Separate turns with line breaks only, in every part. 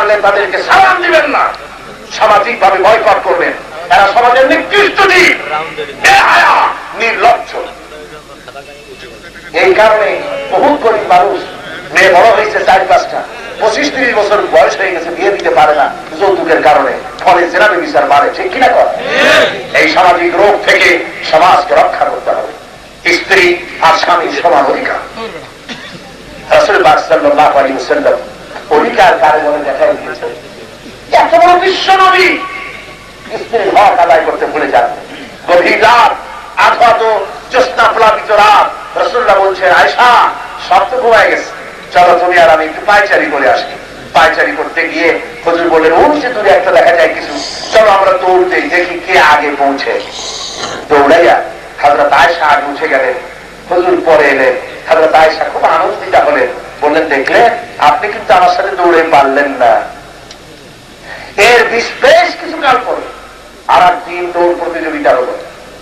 পারলে তাদেরকে সালাম দিবেন না, সামাজিক ভাবে বয়কট করবেন। এরা সমাজের নিকৃষ্ট জীব, বেহায়া, নির্লজ্জ। এই কারণে বহু গরিব মানুষ, মেয়ে বড় হয়েছে 4-5টা, 25-30 বছর বয়স হয়ে গেছে, বিয়ে দিতে পারে না যৌতুকের কারণে, ফলে জেনা বিচার বাড়ে, ঠিক কিনা কর? এই সামাজিক রোগ থেকে সমাজকে রক্ষা করতে হবে। স্ত্রী আর স্বামীর সমান অধিকার। রাসূল পাক সাল্লাল্লাহু আলাইহি ওয়াসাল্লাম অধিকার কারে বলে দেখাই দিয়েছেন। এত বড় বিশ্ব নবী স্ত্রীর হক আদায় করতে ভুলে যান। গভীর রাত, আধা জ্যোৎস্না প্লাবিত রাত, রাসূলুল্লাহ বলছেন, আয়েশা সব তো ঘুমায় গেছে, চলো তুমি আর আমি একটু পায়চারি করে আসি। পায়চারি করতে গিয়ে হুজুর বললেন, উঠছে দূরে একটা দেখা যায় কিছু, চলো আমরা দৌড় দেই, দেখি কে আগে পৌঁছে। দৌড়াইয়া হযরত আয়েশা আগে উঠে গেলেন, হুজুর পরে এলেন। হযরত আয়েশা খুব আনন্দিত হলেন, বললেন, দেখলেন আপনি কিন্তু আমার সাথে দৌড়ে পারলেন না। এর বেশ কিছু কাল পরে আর একদিন দৌড় প্রতিযোগিতা হলো।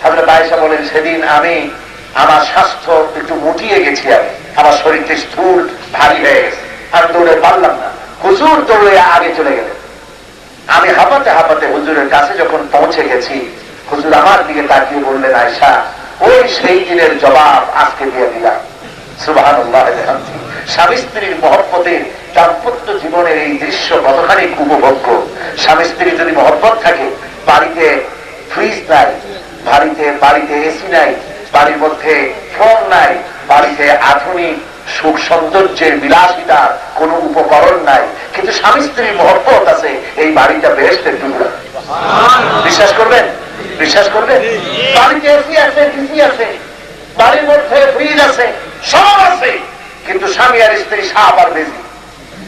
হযরত আয়েশা বলেন, সেদিন আমি আমার স্বাস্থ্য একটু মুটিয়ে গেছি, আমার শরীরটা স্থূল ভারী হয়ে গেছে, আমি দৌড়ে পারলাম না। হুজুর দৌড়ে আগে চলে গেলেন। আমি হাঁপাতে হাঁপাতে হুজুরের কাছে যখন পৌঁছে গেছি, হুজুর আমার দিকে তাকিয়ে বললেন, আয়েশা ওই সেই দিনের জবাব আজকে দিয়ে দিলাম। সুবহানাল্লাহ। স্বামী স্ত্রীর মহব্বতের দাম্পত্য জীবনের এই দৃশ্য কতখানি উপভোগ্য। স্বামী স্ত্রীর যদি মহব্বত থাকে, বাড়িতে ফ্রিজ নাই, বাড়িতে এসি নাই, বাড়ির মধ্যে ফোন নাই, বাড়িতে আধুনিক সুখ সৌন্দর্যের বিলাসিতার কোন উপকরণ নাই, কিন্তু স্বামী স্ত্রীর মহব্বত আছে, এই বাড়িটা বেহেশতের টুকরা। বিশ্বাস করবেন? বিশ্বাস করবেন? বাড়িতে এসি আছে, টিভি আছে, বাড়ির মধ্যে ফ্রিজ আছে, সব আছে, কিন্তু স্বামী আর স্ত্রী সাপ আর বেজি,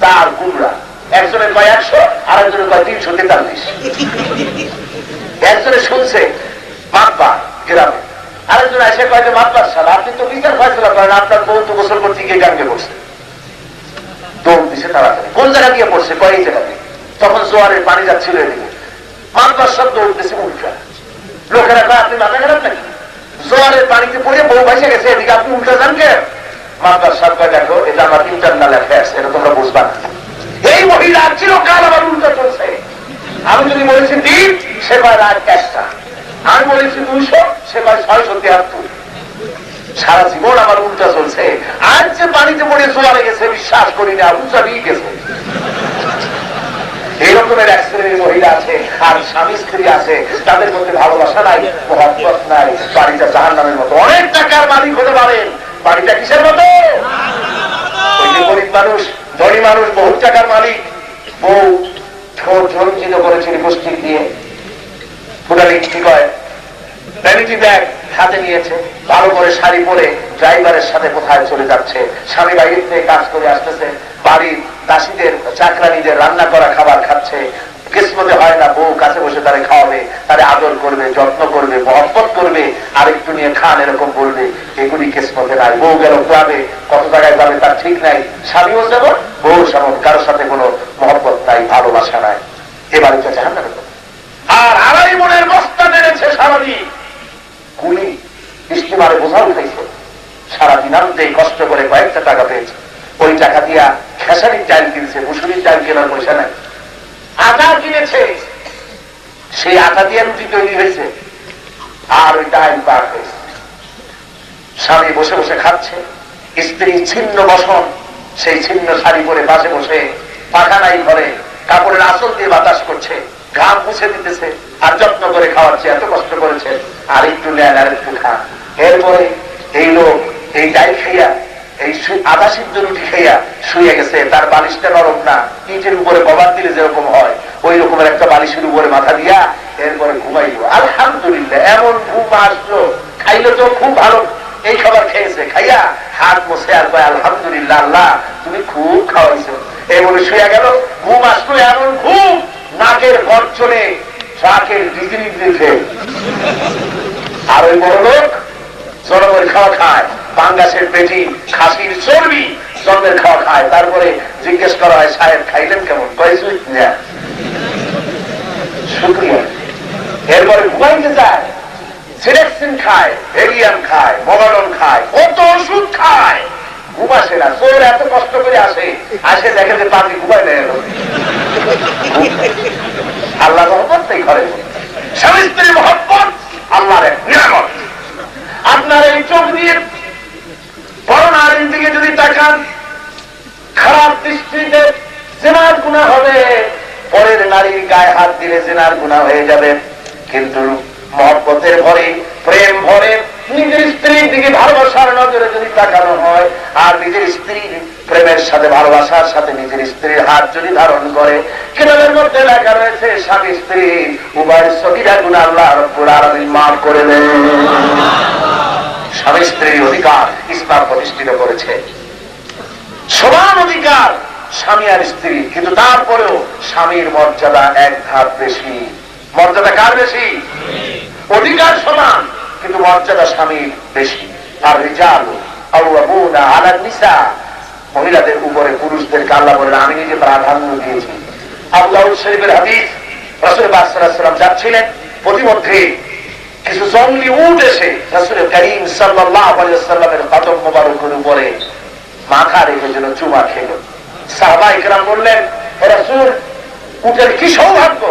তার কুমড়া। একজনের কয় 100, আর একজনের কয় 343। একজনে শুনছে মাতবা গ্রামে, আরেকজন এসে কয় যে মাতবার সাল, আপনি তো বিচার ফয়সালা করেন, আপনার বউ তো গোসল করতে গিয়ে গাঙ্গে পড়ছে। দৌড় দিছে তাড়াতাড়ি। কোন জায়গা দিয়ে পড়ছে? কয় এই জায়গা দিয়ে। তখন জোয়ারের পানি যাচ্ছিল এদিকে, মাতবার সব দৌড় দিছে উল্টা। লোকেরা কয়, আপনি মাথা খারাপ নাকি? জোয়ারের পানিতে পড়ে বউ ভাসে গেছে, এদিকে আপনি উল্টা যান কে? মাতবার সব কয়, দেখো এটা আমার ইন্টারনাল অ্যাফেয়ার্স, এটা তোমরা বুঝবা না। এই মহিলা চিরকাল আমার উল্টা চলছে। আমি যদি বলেছি 3, সে কয় রাত 1টা। আমি বলেছি 200, সে কয় 673। সারা জীবন আমার উল্টা চলছে। আজ যে পানিতে পড়ে জোয়ারে গেছে, বিশ্বাস করি না, উল্টা নিয়ে গেছে। এই রকমের এক শ্রেণীর মহিলা আছে, আর স্বামী স্ত্রী আছে, তাদের মধ্যে ভালোবাসা নাই, মহব্বত নাই, বাড়িটা জাহান্নামের মতো। অনেক টাকার মালিক হতে পারেন, বাড়িটা কিসের মতো? ওই যে গরিব মানুষ, ধনী মানুষ, বহু টাকার মালিক, বউ ঝঞ্ঝিত করেছে লিপস্টিক দিয়ে, ফুটালি কি কয়, ভ্যানিটি ব্যাগ হাতে নিয়েছে, ভালো করে শাড়ি পরে ড্রাইভারের সাথে কোথায় চলে যাচ্ছে। স্বামী বাইরে থেকে কাজ করে আসতেছে, বাড়ির দাসীদের চাকরানীদের রান্না করা খাবার খাচ্ছে। কিসমতে হয় না বউ কাছে বসে তারে খাওয়াবে, তারে আদর করবে, যত্ন করবে, মহব্বত করবে, আর একটু নিয়ে খান এরকম বলবে, এগুলি কিসমতে নাই। বউ গেল ক্লাবে, কত জায়গায় যাবে তার ঠিক নাই। স্বামীও যেমন, বউ যেমন, কারোর সাথে কোনো মহব্বত নাই, ভালোবাসা নাই। এ বাড়িটা জাহান্নামের মতো। আর 2.5 মণের বস্তা মেরেছে সারাদিন, কুলি স্টিমারে বোঝা উঠাইছে, সারাদিন আনতে কষ্ট করে কয়েকটা টাকা পেয়েছে। ওই টাকা দিয়া খেসারির চাল কিনছে, মুসুরির চাল কেনার পয়সা নাই। আটা কিনেছে, সেই আটা দিয়ে রুটি তৈরি হয়েছে, আর ওই ডাল পার হয়েছে। স্বামী বসে বসে খাচ্ছে, স্ত্রী ছিন্ন বসন, সেই ছিন্ন শাড়ি পরে পাশে বসে, পাখা নাই ঘরে, কাপড়ের আঁচল দিয়ে বাতাস করছে, ঘাম মুছে দিতেছে, আর যত্ন করে খাওয়াচ্ছে। এত কষ্ট করেছে, আর একটু নেন, আর একটু খান। এরপরে এই লোক এই ডাল খাইয়া, এই আধা সিদ্ধ রুটি খাইয়া শুয়ে গেছে। তার বালিশটা নরম না, ইটের উপরে কভার দিলে যেরকম হয়, ওই রকমের একটা বালিশের উপরে মাথা দিয়া এরপরে ঘুমাইল। আলহামদুলিল্লাহ, এমন ঘুম আসলো, খাইলো তো খুব ভালো, এই খাবার খেয়েছে, খাইয়া হাত মুছে আর কয়, আলহামদুলিল্লাহ, আল্লাহ তুমি খুব খাওয়াইছো। এই বলে শুয়ে গেল। ঘুম আসলো, এমন ঘুম, নাকের গর্জনে ট্রাকের ডিগ্রি দিয়েছে। আর ওই বড় লোক জনমের খাওয়া খায়, পাঙ্গাসের পেটি, খাসির চর্বি, জন্মের খাওয়া খায়। তারপরে জিজ্ঞেস করা হয়, সাহেব খাইলেন কেমন? শুক্রিয়া। এরপরে ঘুমাইতে যায়, সিলেকশন খায়, হেলিয়াম খায়, মগাডন খায়, কত ওষুধ খায়, ঘুম আসে না। চোর এত কষ্ট করে আসে, দেখে যে পাখি ঘুমাই নেয়। আল্লাহ মহব্বত এই ঘরে, স্বামী স্ত্রীর মহব্বত আল্লাহর এক নিয়ামত। আপনার এই চোখ দিয়ে বড় নারীর দিকে যদি তাকান, খারাপ দৃষ্টিতে জিনার গুনাহ হবে, পরের নারীর গায়ে হাত দিলে জিনার গুনাহ হয়ে যাবে। কিন্তু মহব্বতের ভরে, প্রেম ভরে নিজের স্ত্রীর দিকে ভালোবাসার নজরে যদি তাকানো হয়, আর নিজের স্ত্রীর প্রেমের সাথে ভালোবাসার সাথে নিজের স্ত্রীর হাত যদি ধারণ করে, কিতাবের মধ্যে লেখা রয়েছে স্বামী স্ত্রী উভয়ের সগীরা গুনাহ আল্লাহ রাব্বুল আলামিন মাফ করে দেন। স্বামী স্ত্রীর অধিকার ইসলাম প্রতিষ্ঠিত করেছে, সমান অধিকার স্বামী আর স্ত্রী, কিন্তু তারপরেও স্বামীর মর্যাদা এক ধাপ বেশি। মর্যাদা কার বেশি? অধিকার সমান, কিন্তু মর্যাদা স্বামীর বেশি। আর রিজাল কাওয়ামুনা আলান নিসা, মহিলাদের উপরে পুরুষদেরকে আল্লাহ বলেন আমি নিজে প্রাধান্য দিয়েছি। আবু দাউদ শরীফের হাদিস, রাসূল সাল্লাল্লাহু আলাইহি ওয়াসাল্লাম যাচ্ছিলেন, প্রতিমধ্যে কিছু জঙ্গলি উট এসে রাসূল করিম সাল্লাল্লাহু আলাইহি ওয়াসাল্লামের কদম মোবারকের উপরে মাথা রেখে যেন চুমা খেল। সাহাবায়ে কেরাম বললেন, হে রাসূল, উটের কি সৌভাগ্য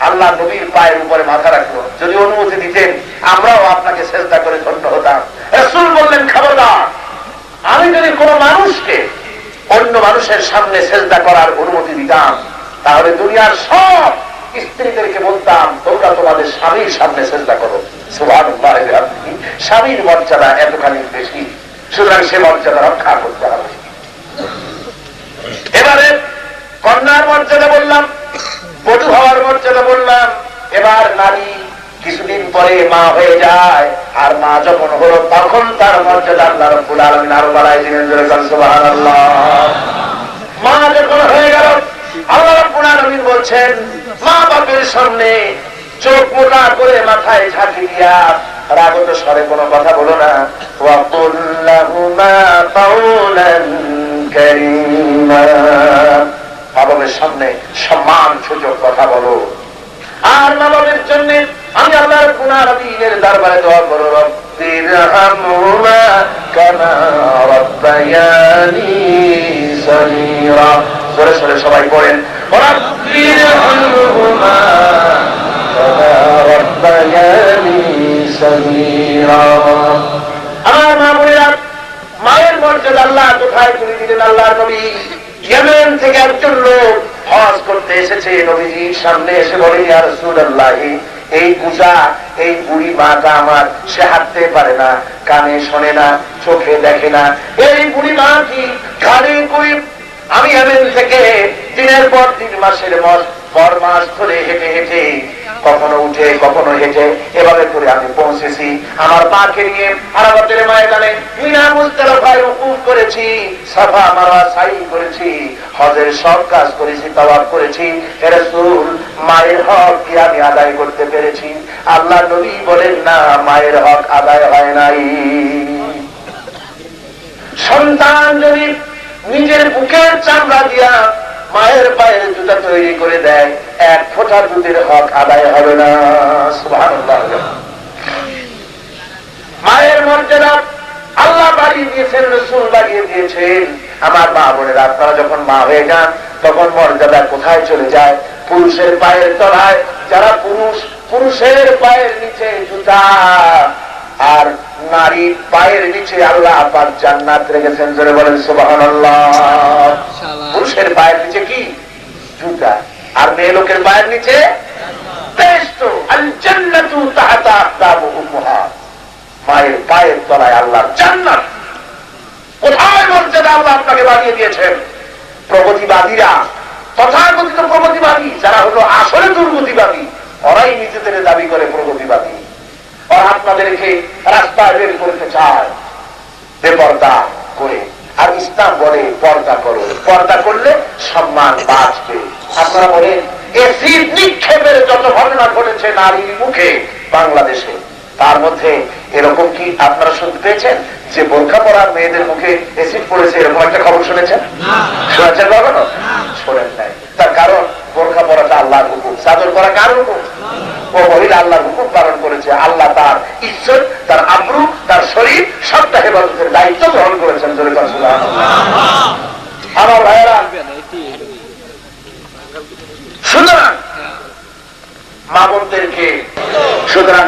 আল্লাহ নবীর পায়ের উপরে মাথা রাখলো, যদি অনুমতি দিতেন আমরাও আপনাকে সেজদা করে ধন্য হতাম। রাসূল বললেন, খবরদার, আমি যদি কোন মানুষকে অন্য মানুষের সামনে সেজদা করার অনুমতি দিতাম, তাহলে দুনিয়ার সব স্ত্রীদেরকে বলতাম তোমরা তোমাদের স্বামীর সামনে সেজদা করো। সুবহানাল্লাহ, স্বামীর মর্যাদা এতখানি বেশি, সুতরাং সে মর্যাদা রক্ষা করতে হবে। এবারে কন্যার মর্যাদা বললাম, বধূ হওয়ার মর্যাদা বললাম, এবার নারী কিছুদিন পরে মা হয়ে যায়, আর মা যখন হলো তখন তার মর্যাদা আল্লাহ রাব্বুল আলামিন আরো বাড়ায় দিলেন। সুবহানাল্লাহ। মা যখন হয়ে গেল, আল্লাহ রাব্বুল আলামিন বলছেন মা বাপের সামনে চোখ মোটা করে মাথায় ঝাঁকি দিয়া রাগত স্বরে কোনো কথা বলো না। ওয়া কুল লাহুমা কাওলান কারীমা, মা বাবার সামনে সম্মান সূচক কথা বলো। আর মা বাবার জন্য আমি আল্লাহ রাব্বুল আলামিনের দরবারে দোয়া করব, রব্বিরহামহুমা কামা রাব্বায়ানি সগীরা। জোরে জোরে সবাই পড়েন, রব্বিরহামহুমা কামা রাব্বায়ানি সগীরা। আমার মা বোনেরা, মায়ের মর্যাদা আল্লাহ কোথায় তুলে দিলেন? আল্লাহর নবী ইয়েমেন থেকে একজন লোক হজ করতে এসেছে, নবীজির সামনে এসে বলে, ইয়া রাসূলুল্লাহ, এই পূজা, এই বুড়ি মাটা আমার, সে হাঁটতে পারে না, কানে শোনে না, চোখে দেখে না, এই বুড়ি মা কি ঘাড়ে করে আমি ইয়েমেন থেকে দিনের পর দিন, মাসের পর মাস ধরে হেঁটে হেঁটে, কখনো উঠে কখনো হেঁটে, এভাবে করে আমি পৌঁছেছি। আমার পাকে নিয়ে আরাফাতের ময়দানে মিনা মুজদালিফায় ওকুফ করেছি, সাফা মারওয়া সাই করেছি, হজের সব কাজ করেছি, তাওয়াফ করেছি। হে রাসূল, মায়ের হক কি আমি আদায় করতে পেরেছি? আল্লাহ নবী বলেন, না, মায়ের হক আদায় হয় নাই। সন্তান যদি নিজের বুকের চামড়া দিয়া মায়ের পায়ের জুতা তৈরি করে দেয়, এক ফোঁটা দুধের হক আদায় হবে না। সুবহানাল্লাহ। মায়ের মর্যাদা আল্লাহ বাড়িয়ে দিয়েছেন, রাসূল বাড়িয়ে দিয়েছেন। আমার মা বোনেরা, আপনারা যখন মা হয়ে যান তখন মর্যাদা কোথায় চলে যায়? পুরুষের পায়ের তলায় যারা পুরুষ, পুরুষের পায়ের নিচে জুতা, আর নারী পায়ের নিচে আল্লাহ পাক জান্নাত রেখেছেন। জোরে বলেন সুবহানাল্লাহ। পুরুষের পায়ের নিচে কি? জুতা, আর মেয়ে লোকের পায়ের নিচে বেহেশত। আল জান্নাতু তাহতা আকদামি উম্মাহাত, মায়ের পায়ের তলায় আল্লাহর জান্নাত। কোথায় মর্যাদা আল্লাহ আপনাকে বানিয়ে দিয়েছেন? প্রগতিবাদীরা, তথাকথিত প্রগতিবাদী, যারা হলো আসলে দুর্গতিবাদী, ওরাই নিজেদের দাবি করে প্রগতিবাদী। ওরা আপনাদেরকে রাস্তায় বের করতে চায় বেপর্দা করে, আর ইসলাম বলে পর্দা করো, পর্দা করলে সম্মান বাঁচবে। আপনারা বলেন, এসিড নিক্ষেপের যত ঘটনা ঘটেছে নারীর মুখে বাংলাদেশে, তার মধ্যে এরকম কি আপনারা শুনতে পেয়েছেন যে বোরকা পরা মেয়েদের মুখে এসিড পড়েছে? এরকম একটা খবর শুনেছেন? শুনেছেন কখনো? শোনেন নাই। তার কারণ বোরকা পরাটা আল্লাহর হুকুম, চাদর পরা কার হুকুম? ও মহিলা আল্লাহর হুকুম পালন করেছে। আল্লাহ তার ইজ্জত, তার আবরু, তার শরীর সবটা হেফাজতের দায়িত্ব গ্রহণ করেছেন। জোরে সুবহানাল্লাহ। আমার ভাইয়েরা, সুতরাং মা বোনদেরকে, সুতরাং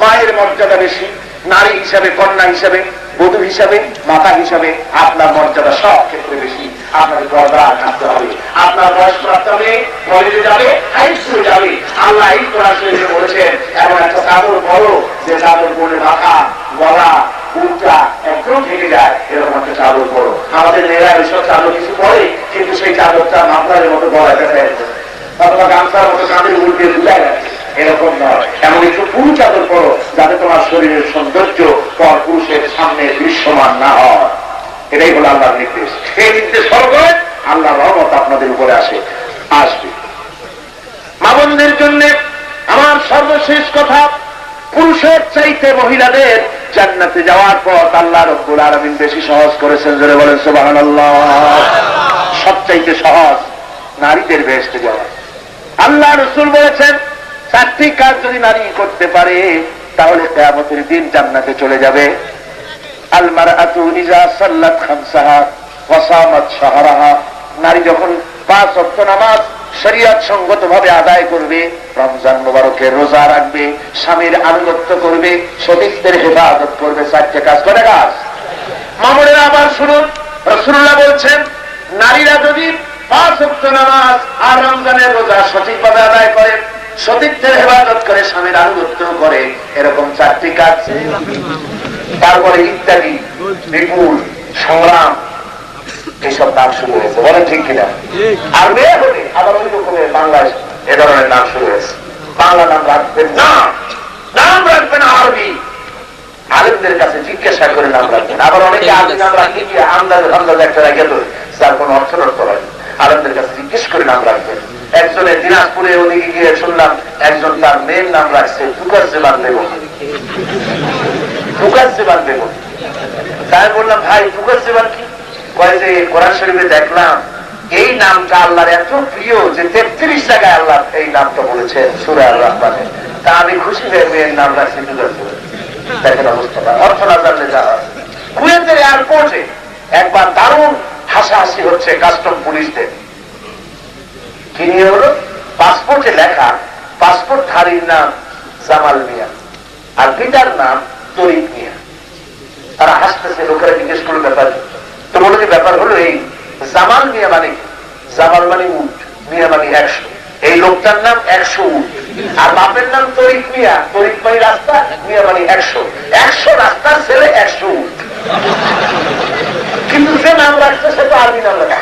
মায়ের মর্যাদা বেশি, নারী হিসাবে, কন্যা হিসাবে, বধূ হিসাবে, মাতা হিসাবে আপনার মর্যাদা সব ক্ষেত্রে বেশি। আপনাকে পর্দা থাকতে হবে, আপনার বয়স প্রাপ্ত হবে, কলেজে যাবে, হাই স্কুলে যাবে। আল্লাহ এই কোরআন শরীফে বলেছেন এমন একটা চাদর পরো যে চাদর পরে মাথা, গলা, বুকটা একদম ঢেকে যায়, এরকম একটা চাদর পরো। আমাদের মেয়েরা এইসব চাদর কিছু পরে, কিন্তু সেই চাদরটা মাফলারের মতো গলায় দেখা যাচ্ছে, অথবা গামছার মতো কাঁধের উপর দিয়ে ঝুলাই যাচ্ছে, এরকম নয়। এমন একটু পুরু চাদর পরো যাতে তোমার শরীরের সৌন্দর্য পর পুরুষের সামনে দৃশ্যমান না হয়। এটাই হলো আল্লাহর নির্দেশ। এই নির্দেশ ফলো করে আল্লাহর রহমত আপনাদের উপরে আসবে। মা বোনদের জন্য আমার সর্বশেষ কথা, পুরুষের চাইতে মহিলাদের জান্নাতে যাওয়ার পথ আল্লাহ রাব্বুল আলামিন বেশি সহজ করেছেন। জোরে বলেন সুবহানাল্লাহ। সবচাইতে সহজ নারীদের বেহেশতে যাওয়া। আল্লাহ রাসূল বলেছেন 4টি কাজ যদি নারী করতে পারে তাহলে কিয়ামতের দিন জান্নাতে চলে যাবে। আল মারআতু ইযা সাল্লাত খামসাহা ওয়া সামাত শাহরাহা, নারী যখন 5 ওয়াক্ত নামাজ শরীয়ত সঙ্গতভাবে আদায় করবে, রমজান মুবারকের রোজা রাখবে, স্বামীর আনুগত্য করবে, সতীত্বের হেফাজত করবে, 4টি কাজ করে কাজ। মামুনেরা আবার শুনুন, রাসূলুল্লাহ বলছেন নারীরা যদি 5 ওয়াক্ত নামাজ আর রমজানের রোজা সঠিকভাবে আদায় করে, সতীত্বের হেফাজত করে, স্বামীর আনুগত্য করে, এরকম 4টি কাজ, তারপরে ইত্যাদি বিপুল সংগ্রাম, এইসব নাম শুরু হয়েছে। বলেন ঠিক কিনা? আর মেয়ে হলে আবার ওই রকমের বাংলায় এ ধরনের নাম শুরু হয়েছে। বাংলা নাম রাখবেন না, নাম রাখবেন আরবি, আলেমদের কাছে জিজ্ঞাসা করে নাম রাখবেন। আবার অনেকে আরবি নাম রাখতে গিয়ে আন্দাজ একটা রেখে দেয় যার কোনো অর্থ হয়, আলেমদের কাছে জিজ্ঞেস করে নাম রাখবেন। একজনের দিনাজপুরে ওদিকে গিয়ে শুনলাম একজন তার মেয়ের নাম রাখছে টুকাজ্জেবান বেগম। টুকাজ্জেবান বেগম। তাই বললাম ভাই টুকাজ্জেবান কি? কয় যে কোরআন শরীফে দেখলাম এই নামটা আল্লাহর এত প্রিয় যে 33 জায়গায় আল্লাহ এই নামটা বলেছেন সূরা আর রহমানে। তা আমি খুশি হয়ে মেয়ের নাম রাখছি টুকাজ্জেবান। দেখেন অবস্থাটা, অর্থ না জানলে যা হয়। কুয়েতের এয়ারপোর্টে একবার দারুণ হাসাহাসি হচ্ছে কাস্টম পুলিশদের। কি নিয়ে হলো? পাসপোর্টে লেখা পাসপোর্টধারীর নাম জামাল মিয়া আর পিতার নাম তরিক মিয়া। তারা হাসতেছে, লোকেরা জিজ্ঞেস করলো ব্যাপার, তো বলে যে ব্যাপার হলো এই জামাল মিয়া মানে কি? জামাল মানে উট, মিয়া মানে 100। এই লোকটার নাম 100 উট, আর বাপের নাম তরিক মিয়া, তরিক মানে রাস্তা, মিয়া মানে 100। 100 রাস্তার ছেলে 100 উট। কিন্তু যে নাম রাখছে সে তো আরবি নাম রাখা,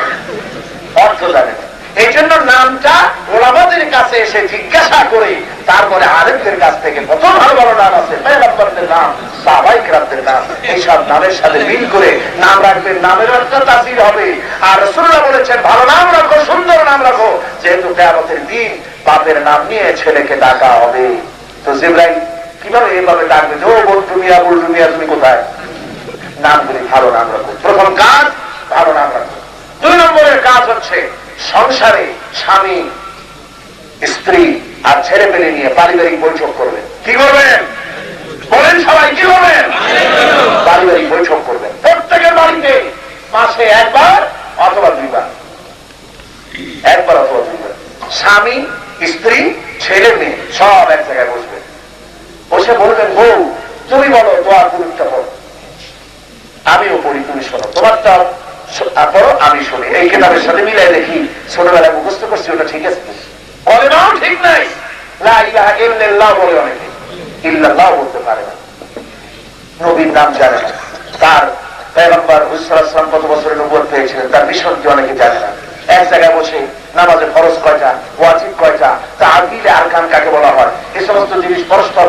অর্থ জানে না। এই জন্য নামটা ওলামাদের কাছে এসে জিজ্ঞাসা করে তারপরে আলেমদের কাছ থেকে কত ভালো ভালো নাম আছে, পয়গম্বরদের নাম, সাহাবায়ে কেরামদের নাম, এইসব নামের সাথে মিল করে নাম রাখবেন। নামের অর্থ তাসির হবে। আর রাসূলুল্লাহ বলেছেন ভালো নাম রাখো, সুন্দর নাম রাখো, যেহেতু কিয়ামতের দিন বাপের নাম নিয়ে ছেলেকে ডাকা হবে। তো জিবরাইল কিভাবে এইভাবে ডাকবে যে ও বন্ধু মিয়া, বন্ধু মিয়া তুমি কোথায়? নামগুলি ভালো নাম রাখো। প্রথম কাজ ভালো নাম রাখো। 2 নম্বরের কাজ হচ্ছে সংসারে স্বামী, স্ত্রী আর ছেলে পেলে নিয়ে পারিবারিক বৈঠক করবেন। কি করবেন? বলেন সবাই, কি করবেন? পারিবারিক বৈঠক করবেন। প্রত্যেকের বাড়িতে মাসে একবার অথবা 2 বার, একবার অথবা 2 বার স্বামী, স্ত্রী, ছেলে মেয়ে সব এক জায়গায় বসবেন। বসে বলবেন বউ তুমি বলো দোয়ার গুরুত্ব বলো, আমিও পড়ি তুমি শোনো, তোমারটা পড়ো আমি শুনি। এই কিতাবের সাথে মিলাই দেখি ছোটবেলায় মুখস্থ করছি ওটা ঠিক আছে, বলে নাও ঠিক নাই। লা ইলাহা ইল্লাল্লাহ বলে অনেকে, ইল্লাল্লাহ বলতে পারে না, নবীর নাম জানে না, তার পয়গম্বর সাল্লাল্লাহু আলাইহি ওয়াসাল্লাম কত বছরের নবুয়ত পেয়েছিলেন তার মিশনকে অনেকে জানে না। এক জায়গায় বসে নামাজের ফরজ কয়টা, ওয়াজিব কয়টা, তাআবিলে আরকান কাকে বলা হয়, এই সমস্ত জিনিস পরস্পর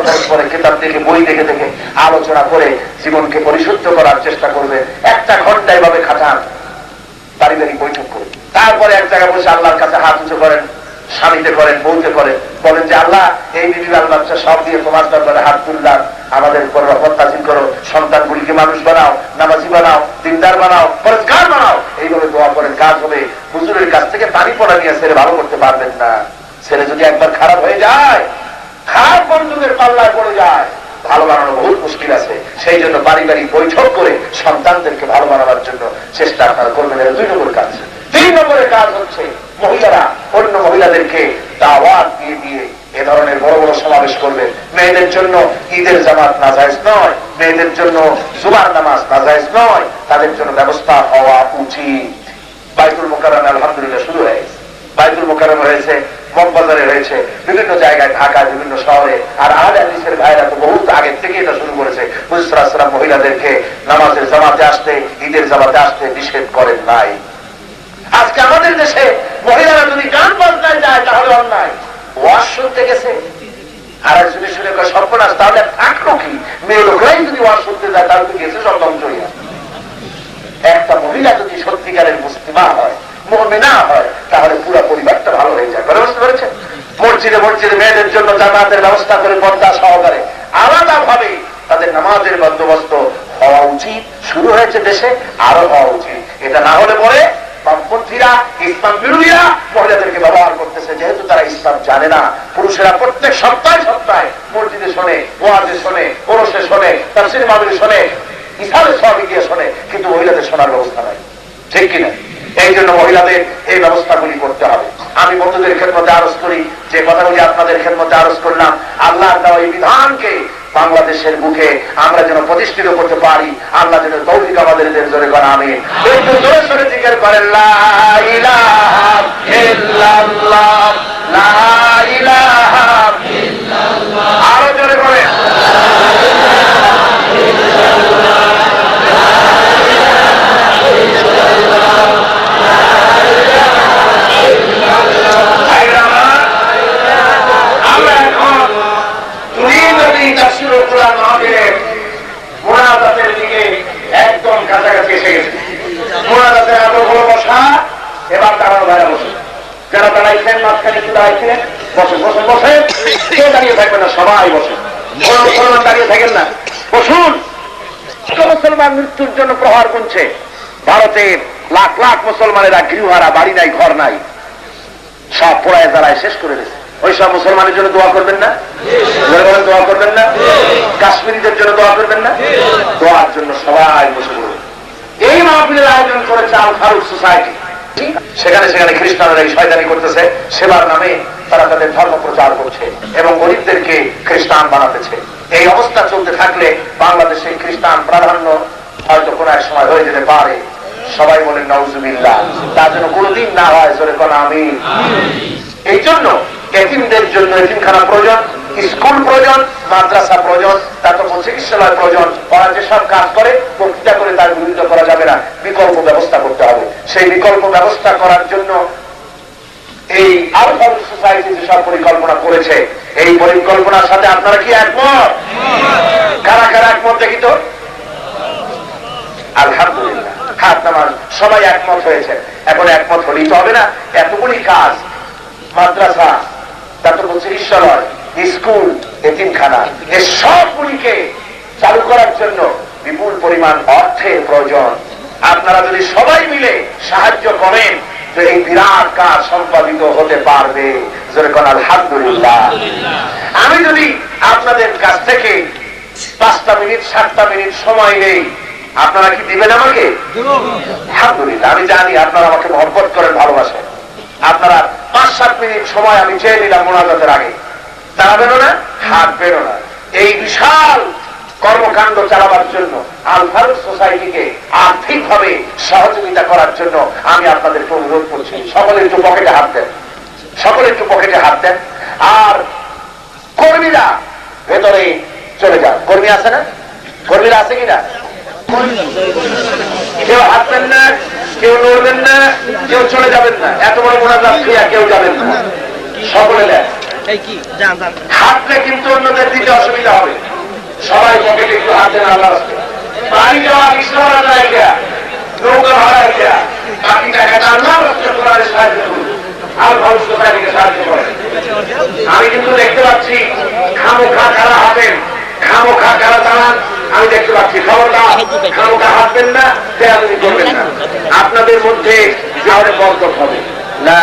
কিতাব থেকে, বই দেখে দেখে আলোচনা করে জীবনকে পরিশুদ্ধ করার চেষ্টা করবে। 1টা ঘন্টা এভাবে খাটান, পারিবারিক বৈঠক করুন। তারপরে এক জায়গায় বসে আল্লাহর কাছে হাত উঁচু করেন, স্বামীতে করেন, বউতে করেন, বলেন যে আল্লাহ এই বিবি বাল বাচ্চা সব দিয়ে তোমার দরবারে হাত তুললাম, আমাদের উপর রহমত নাযিল করো, সন্তানগুলিকে মানুষ বানাও, নামাজি বানাও, দিনদার বানাও, পরেজগার বানাও। এইভাবে দোয়া করেন, কাজ হবে। হুজুরের কাছ থেকে পানি পড়া নিয়ে ছেলে ভালো করতে পারবেন না। ছেলে যদি একবার খারাপ হয়ে যায়, খারাপ বন্ধুদের পাল্লায় পড়ে যায়, ভালো বানানো বহুত মুশকিল আছে। সেই জন্য পারিবারিক বৈঠক করে সন্তানদেরকে ভালো বানাবার জন্য চেষ্টা আপনারা করবেন। 2 নম্বর কাজ। 3 নম্বরের কাজ হচ্ছে মহিলারা অন্য মহিলাদেরকে দাওয়াত দিয়ে দিয়ে এ ধরনের বড় বড় সমাবেশ করবে। মেয়েদের জন্য ঈদের জামাত নাজায়েজ নয়, মেয়েদের জন্য জুমার নামাজ নাজায়েজ নয়, তাদের জন্য ব্যবস্থা হওয়া উচিত। বাইতুল মুকাররমে আলহামদুলিল্লাহ শুরু হয়ে গেছে, বাইতুল মুকাররমে হয়েছে, মগবাজারে হয়েছে, বিভিন্ন জায়গায়, ঢাকা, বিভিন্ন শহরে। আর আহলে হাদিসের ভাইরা তো বহুত আগের থেকে এটা শুরু করেছে। হুজুর সাল্লাল্লাহু আলাইহি ওয়াসাল্লাম মহিলাদেরকে নামাজের জামাতে আসতে, ঈদের জামাতে আসতে নিষেধ করেন নাই। আজকে আমাদের দেশে মহিলারা যদি গান বাজনায় যায় তাহলে অন্যায়, ওয়াজ শুনতে গেছে আর একজনের শুনে সর্বনাশ, তাহলে থাকলো কি? মেয়ে লোকরাই যদি ওয়াজ শুনতে যায় তাহলে তো গেছে সব ধ্বংস হয়ে যায়। একটা মহিলা যদি সত্যিকারের মুসলিমা হয়, মুমিনা হয়, তাহলে পুরো পরিবারটা ভালো হয়ে যায়। বুঝতে পেরেছেন? মসজিদে মসজিদে মেয়েদের জন্য জামাতের ব্যবস্থা করে পর্দা সহকারে আলাদা ভাবে তাদের নামাজের বন্দোবস্ত হওয়া উচিত। শুরু হয়েছে দেশে, আরো হওয়া উচিত। এটা না হলে পরে বামপন্থীরা, ইসলাম বিরোধীরা মহিলাদেরকে ব্যবহার করতেছে, যেহেতু তারা ইসলাম জানে না। পুরুষেরা প্রত্যেক সপ্তাহে সপ্তাহে মসজিদে শোনে, ওয়াজে শোনে, ওরসে শোনে, তাফসীর মাহফিলে শোনে, ইসলামের সবই গিয়ে শোনে, কিন্তু মহিলাদের শোনার ব্যবস্থা নাই। ঠিক কিনা? এই জন্য মহিলাদের এই ব্যবস্থাগুলি করতে হবে। আমি বন্ধুদের খেদমতে আরজ করি, যে কথাগুলি আপনাদের খেদমতে আরজ করলাম, আল্লাহর দেওয়া এই বিধানকে বাংলাদেশের বুকে আমরা যেন প্রতিষ্ঠিত করতে পারি। আল্লাহ যেন তৌফিক আমাদের জোরে করেন, আমিন। একটু জোরে জোরে জিকির করেন, লা ইলাহা ইল্লাল্লাহ, লা ইলাহা ইল্লাল্লাহ। আরো জোরে করেন, একদম কাছাকাছি এসে গেছে। মোনাজাতের এত বড় বসা, এবার দাঁড়ানো ভাইরা বসে, যারা দাঁড়াইছেন মাঝখানে একটু দাঁড়াইছিলেন, বসেন বসেন বসেন, কেউ দাঁড়িয়ে থাকবেন না, সবাই বসে। মুসলমান দাঁড়িয়ে থাকেন না, বসুন। মুসলমান মৃত্যুর জন্য প্রহার গুনছে। ভারতের লাখ লাখ মুসলমানেরা গৃহহারা, বাড়ি নাই, ঘর নাই, সব পোড়ায় জ্বালায় শেষ করে দিয়েছে। ওই সব মুসলমানের জন্য দোয়া করবেন না? দোয়া করবেন না? কাশ্মীরিদের জন্য দোয়া করবেন না? দোয়ার জন্য সবাই বসে পড়ুন। এই মাহফিলের আয়োজন করেছে আল ফারুক সোসাইটি। সেখানে সেখানে খ্রিস্টানরা এই শয়তানি করতেছে, সেবার নামে তারা তাদের ধর্ম প্রচার করছে এবং গরিবদেরকে খ্রিস্টান বানাতেছে। এই অবস্থা চলতে থাকলে বাংলাদেশে খ্রিস্টান প্রাধান্য হয়তো কোন এক সময় হয়ে যেতে পারে। সবাই বলেন নাউজুবিল্লাহ। তার জন্য কোনদিন না হয়, জোরে কোন আমিন। এই জন্য এতিমদের জন্য এতিমখানা প্রয়োজন, স্কুল প্রয়োজন, মাদ্রাসা প্রয়োজন, তারপর চিকিৎসালয় প্রয়োজন। ওরা যেসব কাজ করে বক্তৃতা করে তার বিরুদ্ধে করা যাবে না, বিকল্প ব্যবস্থা করতে হবে। সেই বিকল্প ব্যবস্থা করার জন্য এই আল ফারুক সোসাইটি যেসব পরিকল্পনা করেছে, এই পরিকল্পনার সাথে আপনারা কি একমত? কারা কারা একমত দেখি তো? আলহামদুলিল্লাহ, হাত নামান, সবাই একমত হয়েছে। এখন একমত হলেই তো হবে না, এতগুলি কাজ, মাদ্রাসা, তারপর চিকিৎসালয়, স্কুল, এতিমখানা, এই সবগুলিকে চালু করার জন্য বিপুল পরিমাণ অর্থের প্রয়োজন। আপনারা যদি সবাই মিলে সাহায্য করেন তো এই বিরাট কাজ সম্পাদিত হতে পারবে। যেরকম আলহামদুলিল্লাহ। আমি যদি আপনাদের কাছ থেকে 5টা মিনিট 7টা মিনিট সময় নেই, আপনারা কি দিবেন আমাকে? আলহামদুলিল্লাহ। আমি জানি আপনারা আমাকে মহব্বত করেন, ভালোবাসেন। আপনারা 5-7 মিনিট সময় আমি চেয়ে নিলাম মোনাজাতের আগে, দাঁড়াবেন না, হাঁটবেন না। এই বিশাল কর্মকাণ্ড চালাবার জন্য আল ফারুক সোসাইটিকে আর্থিকভাবে সহযোগিতা করার জন্য আমি আপনাদেরকে অনুরোধ করছি, সকলে একটু পকেটে হাত দেন, সকলে একটু পকেটে হাত দেন। আর কর্মীরা ভেতরে চলে যান। কর্মী আছে না? কর্মীরা আছে কিনা? কেউ হাঁটবেন না, কেউ নড়বেন না, কেউ চলে যাবেন না। এত বড় মোনাজাত ক্রিয়া কেউ যাবেন না, সকলে দেন। হাঁটলে কিন্তু অন্যদের দিতে অসুবিধা হবে। সবাই পকেটে একটু হাত দেন। আল্লাহ বাড়ি যাওয়া রিক্সা ভাড়া যায় গিয়া, নৌকা ভাড়া গিয়া, বাকি টাকাটা আল্লাহ রাস্তায় সাহায্য করুন, আল ফারুক সোসাইটিকে সাহায্য করেন। আমি কিন্তু দেখতে পাচ্ছি খামোখা কারা হাঁটেন, খামোখা কারা দাঁড়ান, আমি দেখতে পাচ্ছি। খবরদার, খামোখা হাঁটবেন না, দেয়ালি করবেন না। আপনাদের মধ্যে যাওয়ার বরকত হবে না।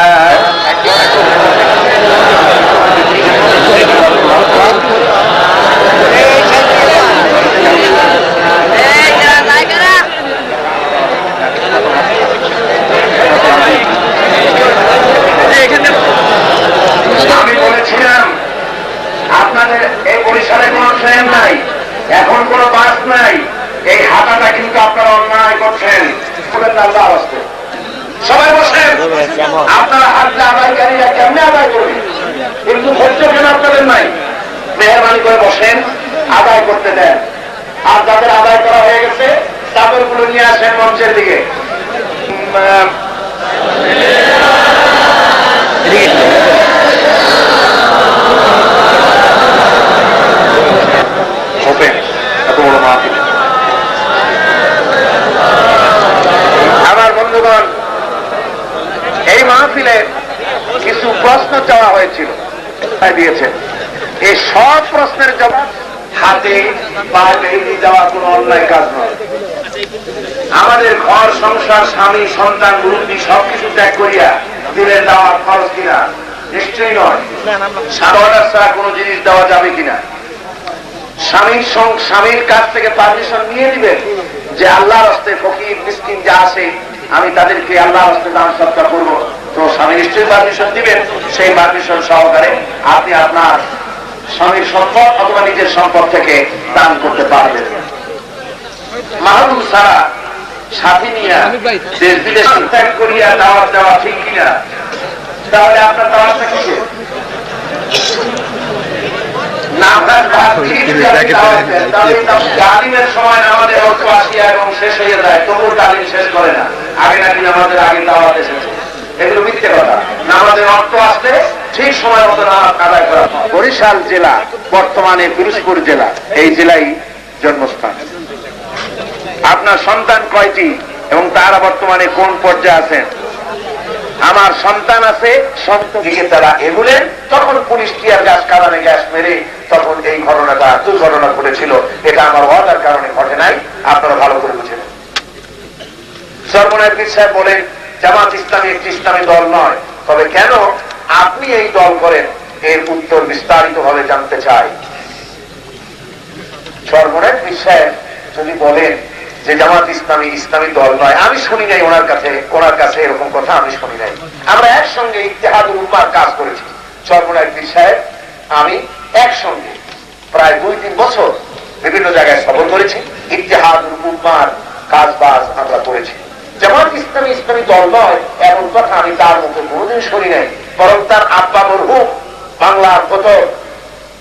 দিবেন, আদায় করতে দেন। আর যাদের আদায় করা হয়ে গেছে চাদরগুলো নিয়ে আসেন মঞ্চের দিকে। আমার বন্ধুগণ, এই মাহফিলে কিছু প্রশ্ন চাওয়া হয়েছিল, দিয়েছেন। এই সব প্রশ্নের জবাব হাতে পা বেরিয়ে যাওয়া কোনো অন্যায় কাজ নয়। আমাদের ঘর সংসার, স্বামী, সন্তান, মুরব্বী সবকিছু ত্যাগ করিয়া দিনের দেওয়া খরচ কিনা? নিশ্চয়ই নয়। সাড়ে অর্ডার ছাড়া কোনো জিনিস দেওয়া যাবে কিনা? স্বামীর কাছ থেকে পারমিশন নিয়ে দিবেন যে আল্লাহর হস্তে ফকির মিসকিন যা আছে আমি তাদেরকে আল্লাহর হস্তে দান সৎকার করবো। তো স্বামী নিশ্চয়ই পারমিশন দিবেন। সেই পারমিশন সহকারে আপনি আপনার স্বামীর সম্পদ অথবা নিজের সম্পদ থেকে দান করতে পারবেন। মাহরুম ছাড়া সাথী নিয়ে দেশ বিদেশ ত্যাগ করিয়া দাওয়াত দেওয়া ঠিক কিনা? তাহলে আপনার দাওয়াতটা কিসের? তালিমের সময় আমাদের অর্থ আসিয়া এবং শেষ হয়ে যায়, তবুও তালিম শেষ করে না। আগে নাকি আমাদের আগে দাওয়াত এসেছে, এগুলো মিথ্যে কথা। নামাজের অর্থ আসলে ঠিক সময় মতো নামাজ আদায় করা। বরিশাল জেলা বর্তমানে পিরোজপুর জেলা, এই জেলায় জন্মস্থান। আপনার সন্তান কয়টি এবং তারা বর্তমানে কোন পর্যায়ে আছেন? আমার সন্তান আছে, দিকে তারা এগুলেন, তখন পুলিশ টিয়ার গ্যাস, কারণে গ্যাস মেরে তখন এই ঘটনাটা দুর্ঘটনা ঘটেছিল। এটা আমার ওয়াদার কারণে ঘটে নাই, আপনারা ভালো করে বুঝেন। সরমনের পীর সাহেব বলেন জামাত ইসলামী একটি ইসলামী দল নয়, তবে কেন আপনি এই দল করেন এর উত্তর বিস্তারিত ভাবে জানতে চাই। সরমনের পীর সাহেব যদি বলেন যে জামাত ইসলামী ইসলামী দল নয়, আমি শুনি নাই ওনার কাছে এরকম কথা আমি শুনি নাই। আমরা একসঙ্গে ইত্তেহাদুল উম্মাহর কাজ করেছি। সরমনের পীর সাহেব আমি একসঙ্গে প্রায় 2-3 বছর বিভিন্ন জায়গায় সফর করেছি। ইত্তেহাদুল উম্মাহর কাজ বাজ আমরা করেছি। জামাত ইসলামী ইসলামী দল নয় এমন কথা আমি তার মুখে কোনোদিন শুনি নাই। বরং তার আব্বা মরহুম বাংলার কত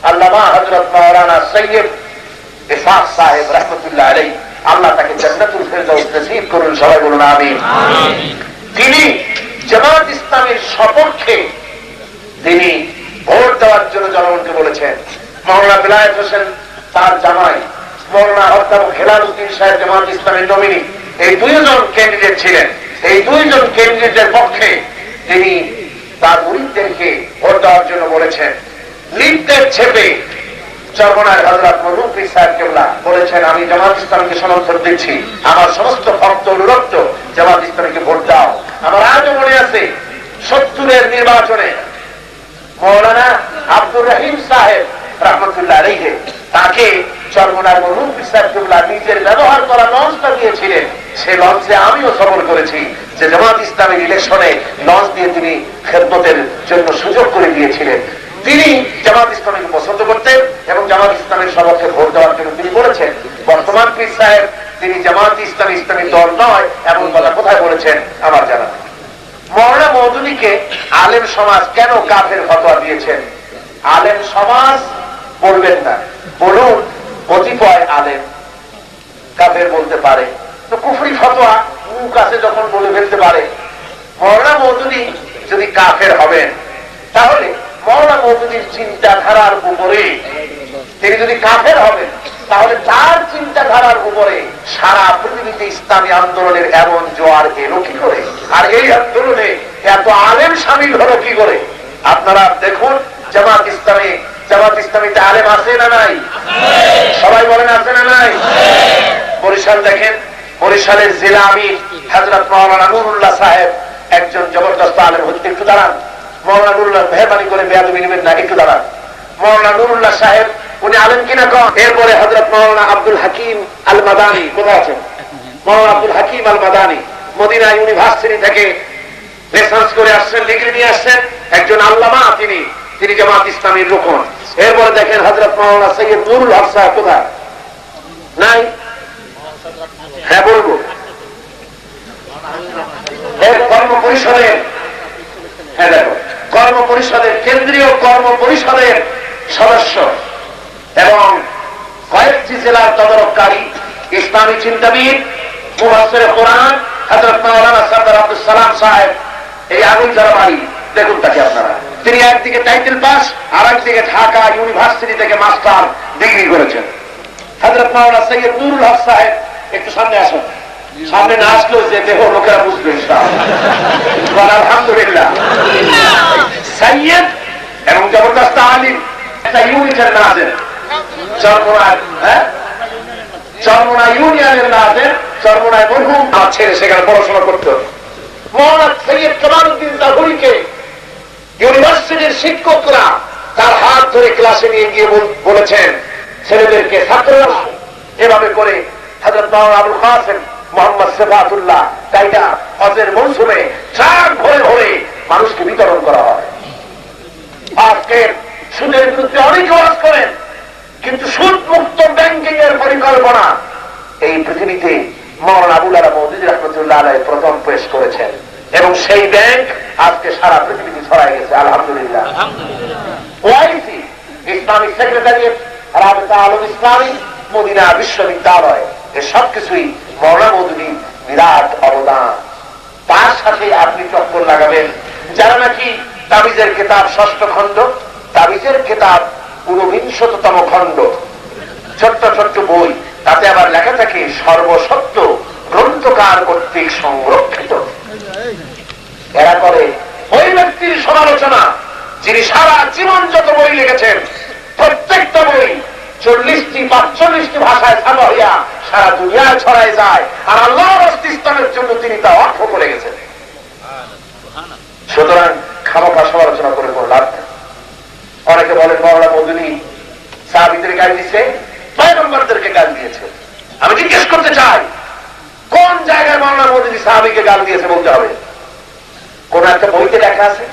আল্লামা হযরত মাওলানা সৈয়দ ইসহাক সাহেব রাহমাতুল্লাহ আলাইহি, আল্লাহ তাকে জান্নাতুল ফেরদাউস নসিব করুন, সবাই বলুন আমিন। তিনি জামাত ইসলামীর সপক্ষে তিনি ভোট দেওয়ার জন্য জনগণকে বলেছেন। মাওলানা বিলায়েত হোসেন তার জামাই, মাওলানা অধ্যাপক হেলাল উদ্দিন সাহেব জামাত ইসলামের নমিনি, এই 2 জন ক্যান্ডিডেট ছিলেন। এই 2 জন ক্যান্ডিডেটের পক্ষে তিনি তার মুরিদদেরকে ভোট দেওয়ার জন্য বলেছেন। লিডদের ছেপে চরমনার হযরত মরহুম পীর সাহেব কেবলা বলেছেন আমি জামাত ইসলামকে সমর্থন দিচ্ছি, আমার সমস্ত ভক্ত অনুরক্ত জামাত ইসলামকে ভোট দাও। আমার আজও মনে আছে 70-এর নির্বাচনে মাওলানা আব্দুর রহিম সাহেব রাহমাতুল্লাহ আলাইহি তাকে চরমনার মরহুম পীর সাহেব কেবলা নিজের ব্যবহার করা লঞ্চটা দিয়েছিলেন। সে লঞ্চে আমিও সফর করেছি যে জামাত ইসলামের ইলেকশনে লঞ্চ দিয়ে তিনি খেদমতের জন্য সুযোগ করে দিয়েছিলেন। তিনি জামাত ইসলামীকে পছন্দ করতেন এবং জামাত ইসলামের সপক্ষে ভোট দেওয়ার জন্য তিনি বলেছেন। বর্তমান পীর সাহেব তিনি জামাত ইসলামী ইসলামী দল নয় এমন কথা কোথায় বলেছেন আমার জানা নেই। মাওলানা মওদুদীকে আলেম সমাজ কেন কাফের ফতোয়া দিয়েছেন? আলেম সমাজ বলবেন না, বলুন কতিপয় আলেম কাফের বলতে পারে, তো কুফরি ফতোয়া মুখ কাছে যখন বলে ফেলতে পারে। মাওলানা মওদুদী যদি কাফের হবেন তাহলে মাওলানা মওদুদীর চিন্তাধারার উপরে তিনি যদি কাফের হবেন তাহলে তার চিন্তাধারার উপরে সারা পৃথিবীতে ইসলামী আন্দোলনের এমন জোয়ার এলো কি করে? আর এই আন্দোলনে এত আলেম শামিল হলো কি করে? আপনারা দেখুন জামাত ইসলামীতে আলেম আছে না নাই? সবাই বলেন আছে না নাই? বরিশাল দেখেন, বরিশালের জেলা আমির হযরত মাওলানা নুরুল্লাহ সাহেব একজন জবরদস্ত আলেম। হচ্ছে একটু দাঁড়ান, মাওলানা নুরুল্লাহ মেহরবানি করে বেয়াদবি নেবেন না, একটু দাঁড়ান। মাওলানা নুরুল্লাহ সাহেব উনি আলেম কিনা কম। এরপরে হযরত মাওলানা আব্দুল হাকিম আল মাদানী, কোথায় আছেন? মাওলানা আব্দুল হাকিম আল মাদানী মদিনা ইউনিভার্সিটি থেকে রেসার্চ করে আসছেন, ডিগ্রি নিয়ে আসছেন, একজন আল্লামা তিনি জামাত ইসলামীর রুকন। এরপরে দেখেন হযরত মাওলানা সৈয়দ নুরুল হক সাহেব, কোথায়? নাই? হ্যাঁ বলবো। এর কর্ম পরিষদের, হ্যাঁ দেখো, কর্ম পরিষদের কেন্দ্রীয় কর্ম পরিষদের সদস্য এবং কয়েকটি জেলার তদারককারী ইসলামী চিন্তাবিদ মুফাসসিরে কোরআন হযরত মাওলানা সরদার আব্দুল সালাম সাহেব, এই আগুন যারা বাড়ি দেখুন তাকে আপনারা, তিনি একদিকে টাইটেল পাস আর একদিকে ঢাকা ইউনিভার্সিটি থেকে মাস্টার ডিগ্রি করেছেন। হযরত মাওলানা সৈয়দ নুরুল হক সাহেব, একটু সামনে আসুন, সামনে না আসলেও যে দেহ লোকেরা বুঝবে ইনশাআল্লাহ। আলহামদুলিল্লাহ, সৈয়দ এবং জবরদস্ত আলিম, একটা ইউনিটের নাজের, চরমোনা ইউনিয়নের নাজের, চরমোনায় মরহুম ছেড়ে সেখানে পড়াশোনা করতে হবে। মাওলানা সৈয়দ কামালউদ্দিন তাহুরীকে ইউনিভার্সিটির শিক্ষকরা তার হাত ধরে ক্লাসে নিয়ে গিয়ে বলেছেন ছেলেদেরকে, ছাত্ররা এভাবে করে হযরত মাওলানা আবুল কাসেম মোহাম্মদ সিফাতুল্লাহ তাইটা হজের মৌসুমে ট্রাক ভরে ভরে মানুষকে বিতরণ করা হয়। আজকে সুদের বিরুদ্ধে অনেক ওয়াজ করেন, কিন্তু সুদ মুক্ত ব্যাংকিং এর পরিকল্পনা এই পৃথিবীতে মাওলানা আবুল আলা মওদুদী রাহমাতুল্লাহ আলাইহি প্রথম পেশ করেছেন, এবং সেই ব্যাংক আজকে সারা পৃথিবীতে ছড়ায় গেছে। আলহামদুলিল্লাহ। ওআইসি ইসলামিক সেক্রেটারিয়েট, রাবিতা আলম ইসলামী, মদিনা বিশ্ববিদ্যালয়, এই সবকিছুই মাওলানা মওদুদী বিরাট অবদান। তার সাথে আপনি চক্কর লাগাবেন যারা নাকি তাবিজের কিতাব ৬ষ্ঠ খণ্ড, তাবিজের কিতাব ৪৯তম খণ্ড, ছোট্ট ছোট্ট বই, তাতে আবার লেখা থাকে সর্বসত্য গ্রন্থকার কর্তৃক সংরক্ষিত। এরা করে ওই ব্যক্তির সমালোচনা যিনি সারা জীবন যত বই লিখেছেন, প্রত্যেকটা বই ৪০টি ৪৫টি ভাষায় ছাপা হইয়া সারা দুনিয়ায় ছড়ায় যায়, আর আল্লাহর অস্তিত্বের জন্য তিনি তা অর্থ করে গেছেন। সুতরাং খামাখা সমালোচনা করে কোনো লাভ নেই। অনেকে বলেন মাওলানা মওদুদী সাহাবীদের গাল দিয়েছে, পয়গম্বরদেরকে গাল দিয়েছে। আমি জিজ্ঞেস করতে চাই, কোন জায়গায় মাওলানা মওদুদী সাহাবীকে গাল দিয়েছে বলতে হবে। কোন একটা বইতে লেখা আছে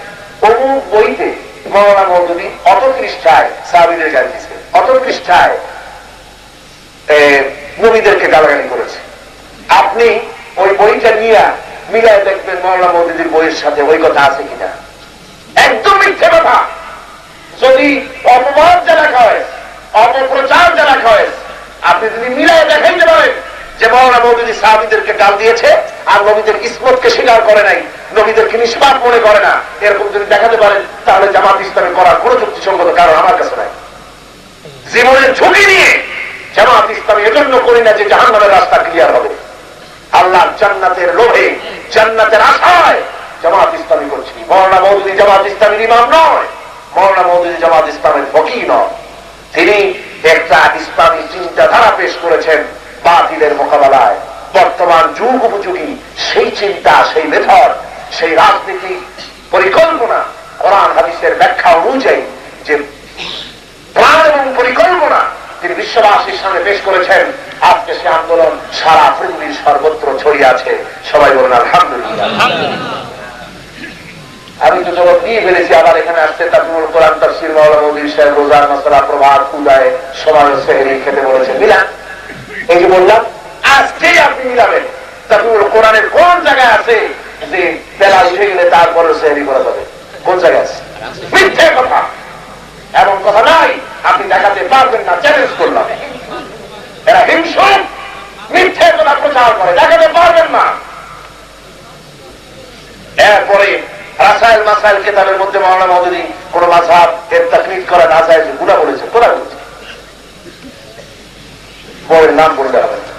অমুক বইতে মাওলানা মওদুদী অত পৃষ্ঠায় সাহাবীদের গাল দিয়েছে, অত পৃষ্ঠায় নবীদেরকে গালাগালি করেছে। আপনি ওই বইটা নিয়ে মিলায় দেখবেন মাওলানা মওদুদীর বইয়ের সাথে ওই কথা আছে কিনা। একদম মিথ্যে কথা। যদি অপবাদ যা লেখা হয়, অপপ্রচার যা লেখা হয়, আপনি যদি মিলায় দেখাইতে পারেন যে মাওলানা মওদুদী সাহাবীদেরকে গাল দিয়েছে আর নবীদের ইসমতকে স্বীকার করে নাই, নবীদেরকে নিষ্পাপ মনে করে না, এরকম যদি দেখাতে পারেন, তাহলে জামাত ইসলামী করার কোন যুক্তিসঙ্গত কারণ আমার কাছে নাই। জীবনের ঝুঁকি নিয়ে জামাত ইসলামী এজন্য করি না যে জাহান্নামের রাস্তা ক্লিয়ার হবে। আল্লাহর জান্নাতের লোভে, জান্নাতের আশায় জামাত ইসলামী করছি। মাওলানা মওদুদী জামাত ইসলামীর ইমাম নয়, মাওলানা মওদুদী জামাত ইসলামের ফকিহ নয়। তিনি একটা ইসলামী চিন্তাধারা পেশ করেছেন বাতিলের মোকাবেলায়। বর্তমান যুগ উপযোগী সেই চিন্তা, সেই মেথড, সেই রাজনীতি পরিকল্পনা কোরআন হাদিসের ব্যাখ্যা অনুযায়ী যে প্ল্যান এবং পরিকল্পনা তিনি বিশ্ববাসীর সামনে পেশ করেছেন। আজকে সে আন্দোলন সারা পৃথিবীর সর্বত্র ছড়িয়ে আছে। সবাই বলেন আলহামদুলিল্লাহ। আমি তো জবাব দিয়ে ফেলেছি, আবার এখানে আসছে তাফসীরুল কোরআন তাফসীর মাওলানা মওদুদী সাহেব রোজার মাসআলা প্রভাত পূজায় সমাজ সেহরি খেতে বলেছেন। মিলান, এই যে বললাম আজকেই আপনি মিলাবেন তাফসীরুল কোরআনের কোন জায়গায় আছে যে বেলা উঠে গেলে তারপরে সেহরি করা যাবে, কোন জায়গায় আছে? মিথ্যে কথা, এমন কথা নাই। আপনি দেখাতে পারবেন না, চ্যালেঞ্জ করলাম। এরা হিংসুক, মিথ্যে কথা প্রচার করে, দেখাতে পারবেন না। এরপরে রাসায়েল মাসাইল কিতাবের মধ্যে মাওলানা মওদুদী কোন মাযহাব এর তাকলিদ করা না যায় যে গুনাহ বলেছে, কোরআন বলেছে। বইয়ের নাম বলতে হবে না,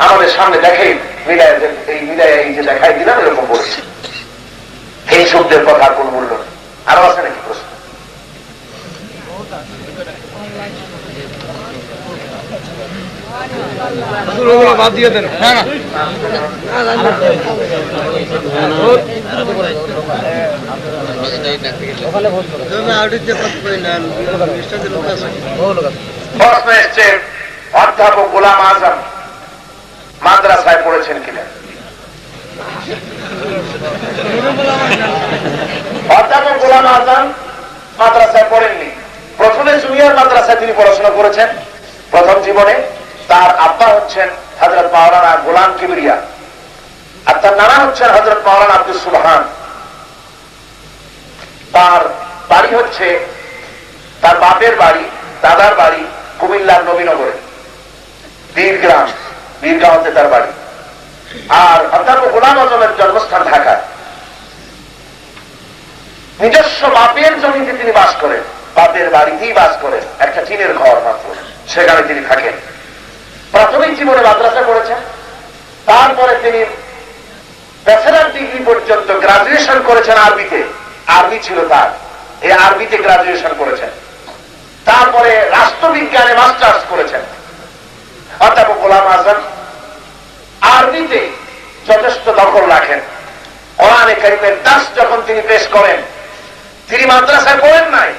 আমাদের সামনে দেখেই মিলায়, এই মিলায় এই যে দেখাই দিলাম এরকম বলেছে। এই শব্দের কথা কোন মূল্য নেই। আরো আছে নাকি প্রশ্ন? বাদ দিয়ে দেন। প্রশ্ন এসছে, অধ্যাপক গোলাম আজম মাদ্রাসায় পড়েছেন কিনা? অধ্যাপক গোলাম আজম মাদ্রাসায় পড়েননি। প্রথমে জুনিয়র মাদ্রাসায় তিনি পড়াশোনা করেছেন প্রথম জীবনে। তার আব্বা হচ্ছেন হযরত মাওলানা গোলাম কিবরিয়া, আর তার নানা হচ্ছেন হযরত মাওলানা আব্দুল সুবহান। তার বাড়ি হচ্ছে, তার বাপের বাড়ি, দাদার বাড়ি কুমিল্লার নবীনগরে বীরগ্রাম, বীরগাঁওতে তার বাড়ি। আর অধ্যাপক গোলাম আজমের জন্মস্থান ঢাকায়। নিজস্ব বাপের জমিতে তিনি বাস করেন, বাপের বাড়িতেই বাস করেন, একটা টিনের ঘর মাত্র, সেখানে তিনি থাকেন। প্রাথমিক জীবনে মাদ্রাসা করেছেন, তারপরে তিনি ব্যাচেলর ডিগ্রি পর্যন্ত গ্রাজুয়েশন করেছেন আরবিতে। আরবি ছিল তার, এই আরবিতে গ্রাজুয়েশন করেছেন। তারপরে রাষ্ট্রবিজ্ঞানে মাস্টার্স করেছেন। অধ্যাপক গোলাম আজম আরবিতে যথেষ্ট দখল রাখেন। কোরআনে কারীমের দাস যখন তিনি পেশ করেন, তিনি মাদ্রাসায় পড়েন নাই,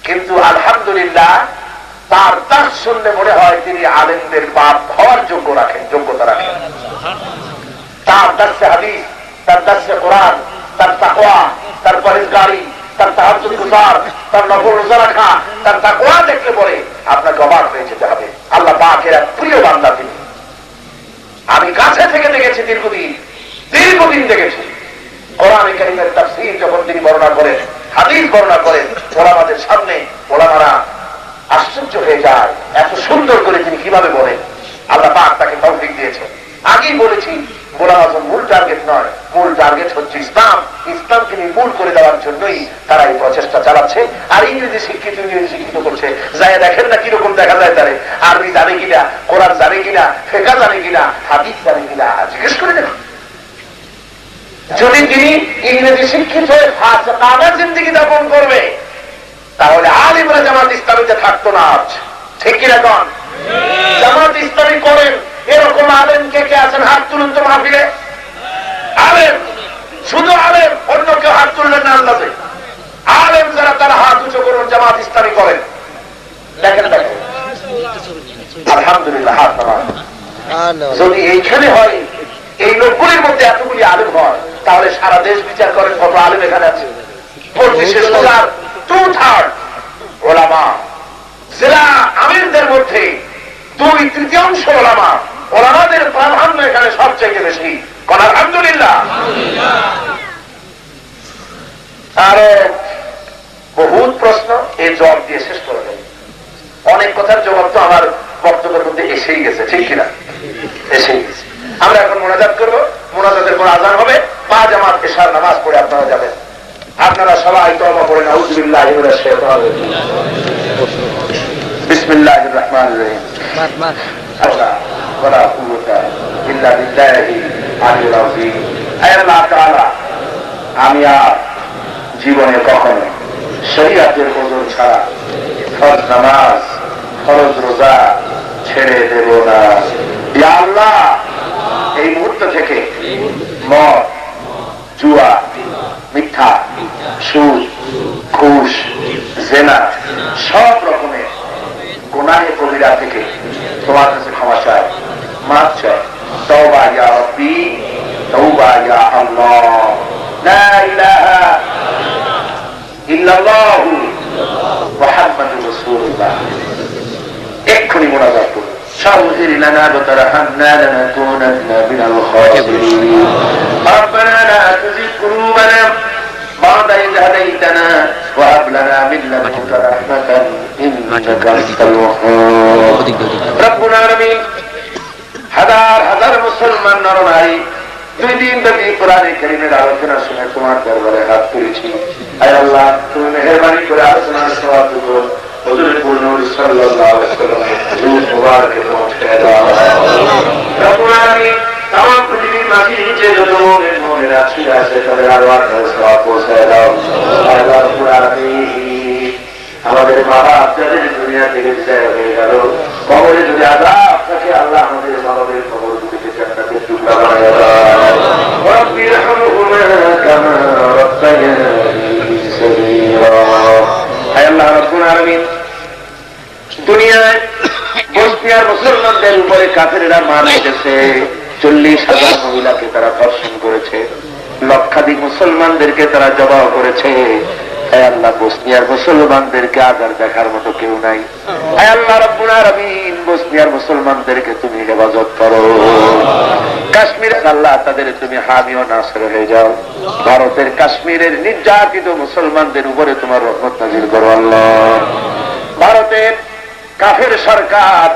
কিন্তু আলহামদুলিল্লাহ তার দাস শুনলে মনে হয় তিনি আলেমদের বাপ হওয়ার যোগ্যতা রাখেন। তার দার্সে হাদিস, তার দার্সে কোরআন, তার তাকওয়া, তার পরহেজগারি, তার তাহাজ্জুদ গুজার, তার নফল রোজা রাখা, তার তাকওয়া দেখলে পরে আপনাকে অবাক হয়ে যেতে হবে। আল্লাহ পাকের এক প্রিয় বান্দা তিনি। আমি কাছে থেকে দেখেছি, দীর্ঘদিন দেখেছি। কোরআন কারীমের তাফসীর যখন তিনি বর্ণনা করেন, হাদিস বর্ণনা করেন, ওলামাদের সামনে ওলামারা আশ্চর্য হয়ে যায়, এত সুন্দর করে তিনি কিভাবে বলেন। আল্লাহ পাক তাকে তৌফিক দিয়েছে। আগেই বলেছি, গোলাম আজম মূল টার্গেট নয়, মূল টার্গেট হচ্ছে ইসলাম। ইসলামকে নির্মূল করে দেওয়ার জন্যই তারা এই প্রচেষ্টা চালাচ্ছে। আর ইংরেজি শিক্ষিত করছে। যাই দেখেন না কিরকম দেখা যায় তারে, আরবি জানে কিনা, কোরআন জানে কিনা, ফিকহ জানে কিনা, হাদিস জানে কিনা, জিজ্ঞেস করে দেখুন। যদি তিনি ইংরেজি শিক্ষিত হয়ে ফাসিকানা জিন্দেগি যাপন করবে, তাহলে আলিমরা জামাত ইসলামীতে থাকতো না আজ। ঠিক কিনা কোন? জামাত ইসলামী করেন এরকম আলেম কে কে আছেন? হাত তুলুন তো মাহফিলে। আলেম, শুধু আলেম, অন্য কেউ হাত তুললেন না আন্দাজে। আলেম যারা তারা হাত উঁচু করুন, জামাত ইসলামী করেন। দেখেন দেখেন, আলহামদুলিল্লাহ, হাত নামান। যদি এইখানে হয়, এই লোকগুলির মধ্যে এতগুলি আলেম হয়, তাহলে সারা দেশ বিচার করেন কত আলেম এখানে আছে। 2/3 ওলামা। জেলা আমিরদের মধ্যে 2/3 ওলামা। ওলামাদের প্রাধান্য এখানে সবচেয়ে বেশি। কোন আলহামদুলিল্লাহ। আরো বহুত প্রশ্ন, এই জবাব দিয়ে শেষ করে দেয়। অনেক কথার জবাব তো আমার বক্তব্যের মধ্যে এসেই গেছে, ঠিক কিনা? এসেই গেছে। আমরা এখন মোনাজাত করবো, মোনাজাতের পর আযান হবে, 5 জামাত এশার নামাজ পড়ে আপনারা যাবেন। আপনারা সবাই তওবা করেন, আউযু বিল্লাহি মিনাশ শাইতানির রাজীম, বিসমিল্লাহির রহমানির রহিম, আল্লাহ ওয়ালা কুওয়াতা ইল্লা বিল্লাহি আলিল আযীম। আয় আল্লাহ তাআলা, আমি আর জীবনে কখনো শরীয়তের ওজর ছাড়া ফরজ নামাজ, ফরজ রোজা ছেড়ে দেব না। ইয়া আল্লাহ, এই মুহূর্ত থেকে মদ, জুয়া, মিথ্যা, সুদ, ঘুষ, জেনা, সব রকমের গুনাহে কবিরা থেকে তোমার কাছে ক্ষমা চাই, মাফ চাই। তওবা ইয়া রাব্বি, তওবা ইয়া আল্লাহ, লা ইলাহা ইল্লাল্লাহু মুহাম্মাদুর রাসূলুল্লাহ। এক্ষুনি মোনাজাত করুন। فاغفر لنا وترحمنا لنكونن من الخاسرين. ربنا لا تزغ قلوبنا بعد إذ هديتنا وهب لنا من لدنك رحمة إنك أنت الوهاب. ربنا العالمين, হাজার মুসলমান নরনারী 2 দিন ব্যাপী কোরআন কারীমের আলোচনা শুনে তোমার দরবারে হাত তুলেছি। আয় আল্লাহ, তুমি মেহেরবানি করে আলোচনার সওয়াব করুন। হুজুর নূর সাল্লাল্লাহু আলাইহি ওয়াসাল্লামের রূহ মুবারকে পৌঁছে দাও। রব্বুল আলামিন, तमाम পৃথিবীর মাঝে যে যত মুমিন আছে তাদের আরওয়াহ সওয়াব পৌঁছে দাও। আল্লাহ রব্বুল আলামিন, আমাদের মা বাপ যাদের দুনিয়া থেকে বিদায় হয়ে গেল, কবরে যদি আযাব থাকে, আল্লাহ আমাদের মা বাবার কবরগুলোকে জান্নাতের টুকরা বানিয়ে দাও। রব্বির হামহুমা কামা রাব্বায়ানি সগীরা। হে আল্লাহ রব্বুল আলামিন, দুনিয়ায় বসনিয়ার মুসলমানদের উপরে কাফেররা মার দিতেছে। 40,000 মহিলাকে তারা ধর্ষণ করেছে, লক্ষাধিক মুসলমানদেরকে তারা জবাই করেছে। হে আল্লাহ, বসনিয়ার মুসলমানদেরকে আজার দেখার মতো কেউ নাই। হে আল্লাহ রব্বুল আলামিন, বসনিয়ার মুসলমানদেরকে তুমি হেফাজত করো। কাশ্মীরের আল্লাহ, তাদের তুমি হামি ও নাসির হয়ে যাও। ভারতের কাশ্মীরের নির্যাতিত মুসলমানদের উপরে তোমার রহমত নাযিল করো আল্লাহ। ভারতের কাফের সরকার,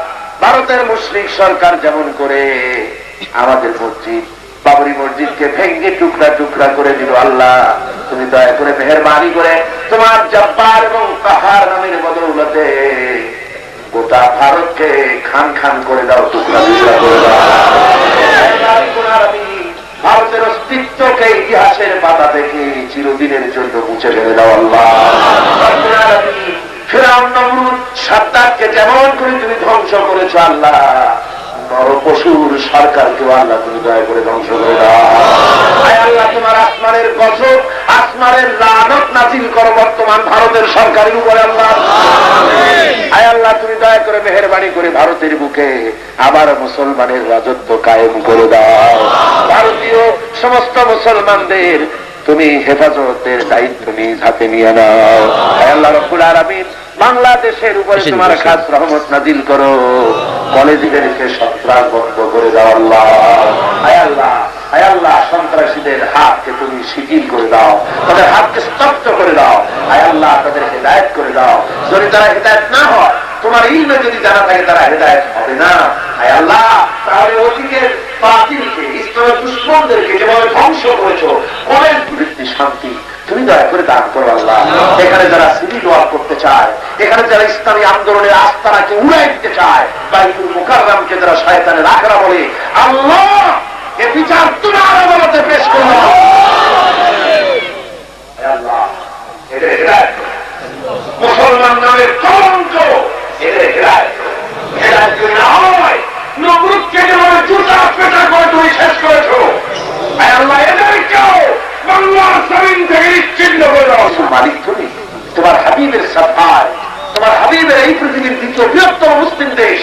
ভারতের মুশরিক সরকার যেমন করে আমাদের মসজিদ, বাবরি মসজিদকে ভেঙ্গে টুকরা টুকরা করে দিল, আল্লাহ তুমি দয়া করে মেহেরবানি করে তোমার জব্বার এবং কাহার নামের বদৌলতে গোটা ভারতকে খান খান করে দাও, টুকরা টুকরা করে দাও। ভারতের অস্তিত্বকে ইতিহাসের পাতা থেকে চিরদিনের জন্য মুছে ফেলে দাও আল্লাহ। ফিরআউন, নমরুদ, সাদ্দাতকে যেমন করে তুমি ধ্বংস করেছো আল্লাহ, নরপশুর সরকারকেও আল্লাহ তুমি দয়া করে ধ্বংস করে দাও। আয় আল্লাহ, তোমার আসমানের গজব, আসমানের লানত নাজিল করো বর্তমান ভারতের সরকারের উপরে আল্লাহ। আয় আল্লাহ, তুমি দয়া করে মেহেরবানি করে ভারতের বুকে আবার মুসলমানের রাজত্ব কায়েম করে দাও। ভারতীয় সমস্ত মুসলমানদের তুমি হেফাজতের দায়িত্ব নিজ হাতে নিয়ে নাও। আয় আল্লাহ রব্বুল আলামিন, বাংলাদেশের উপরে তোমার খাস রহমত নাজিল করো, কলেজদেরকে সন্ত্রাস বন্ধ করে দাও আল্লাহ। আয় আল্লাহ, আয় আল্লাহ, সন্ত্রাসীদের হাতকে তুমি শিথিল করে দাও, তাদের হাতকে স্তব্ধ করে দাও। আয় আল্লাহ, তাদের হেদায়েত করে দাও। যদি তারা হেদায়েত না হয়, তোমার ইলমে যদি জানা থাকে তারা হেদায়েত হবে না। আয় আল্লাহ, তাহলে অতীতের বাতিলকে, ইসলামের দুশমনদেরকে যেভাবে ধ্বংস করেছো, কলেজ বৃত্তি শান্তি তুমি দয়া করে দান করো আল্লাহ। এখানে যারা সিভিল ওয়ার করতে চায়, এখানে যারা ইসলামী আন্দোলনের আস্তানাকে উড়াই দিতে চায়, বাইতুল মুকাররমকে যারা শয়তানের আখড়া বলে, আল্লাহ এ বিচার তুমি আদালতে পেশ করো আল্লাহ। এদের হেদায়েত মুসলমান নামের কলঙ্ক, এদের হেদায়েত হেদায়েত যদি না হয়, নমরুদকে যেভাবে জুতা পেটা করে তুমি শেষ করেছো, আয় আল্লাহ এদেরকেও বাংলার জমিন থেকে নিশ্চিহ্ন করে দাও। মালিক তুমি, তোমার হাবিবের সাফায়, তোমার হাবিবের এই পৃথিবীর দ্বিতীয় বৃহত্তম মুসলিম দেশ,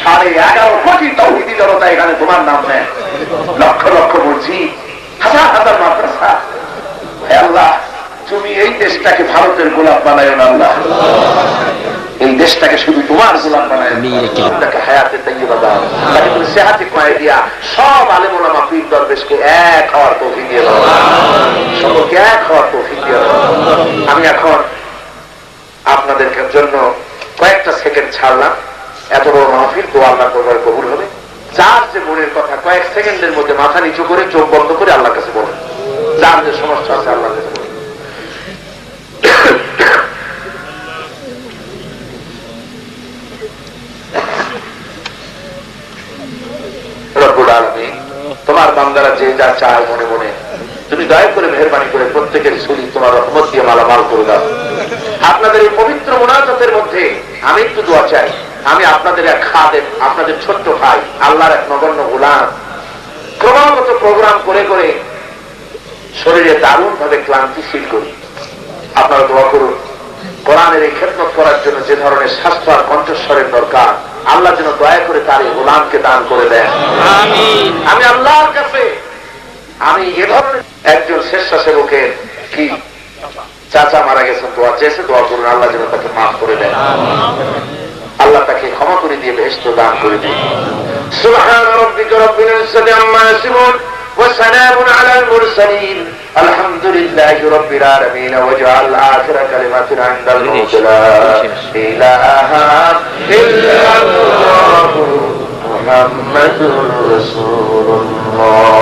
11.5 কোটি তাওহীদি জনতা এখানে তোমার নাম নেয়, লক্ষ লক্ষ মসজিদ, হাজার হাজার মাদ্রাসা। হে আল্লাহ, তুমি এই দেশটাকে ভারতের গোলাম বানায় না আল্লাহ, এই দেশটাকে শুধু তোমার গোলাম বানায়, হায়াতে তাইয়্যিবা দাও, তাকে তুমি সেহাতে কয়ে দিয়া সব আলেম ওলামা পীর দরবেশকে এক হওয়ার তৌফিক দিয়ে দাও, সকলকে এক হওয়ার তৌফিক দিয়ে দাও। আমি এখন আপনাদের জন্য কয়েকটা সেকেন্ড ছাড়লাম, এত বড় মাহফিল দোয়া আল্লাহ করবার কবুল হবে। যার যে মনের কথা কয়েক সেকেন্ডের মধ্যে মাথা নিচু করে চোখ বন্ধ করে আল্লাহর কাছে বলেন, যার যে সমস্যা আছে আল্লাহর কাছে বলেন। রব্বুল আলামিন, তোমার বান্দারা যে যা চায় মনে মনে তুমি দয়া করে মেহেরবানি করে প্রত্যেকের ঝুলি তোমার রহমত দিয়ে মালামাল করে দাও। আপনাদের এই পবিত্র মুনাজাতের মধ্যে আমি একটু দোয়া চাই। আমি আপনাদের এক খাদেম, আপনাদের ছোট্ট ভাই, আল্লাহর এক নগণ্য গোলাম, ক্রমাগত প্রোগ্রাম করে করে শরীরে দারুণ ভাবে ক্লান্তি ফিল করি। আপনারা দোয়া করুন, কোরআনের এই খেদমত করার জন্য যে ধরনের স্বাস্থ্য আর কণ্ঠস্বরের দরকার, আল্লাহ যেন দয়া করে তার এই গোলামকে দান করে দেন। আমি আল্লাহর কাছে আমি এ ধরনের একজন স্বেচ্ছাসেবকের কি চাচা মারা গেছেন, দোয়া চেয়েছে, দোয়া করুন আল্লাহ যেন তাকে মাফ করে দেন, আল্লাহ তাকে ক্ষমা করে দিয়ে বেহেশত দান করে দিন। সুবহান রাব্বিকা রাব্বিল ইজ্জাতি আম্মা ইয়াসিফুন ওয়া সালামুন আলাল মুরসালিন আলহামদুলিল্লাহি রাব্বিল আলামিন ওয়াজআল আখিরা কালিমাতিনা ইনদাল মাউত লা ইলাহা ইল্লাল্লাহু মুহাম্মাদুর রাসূলুল্লাহ।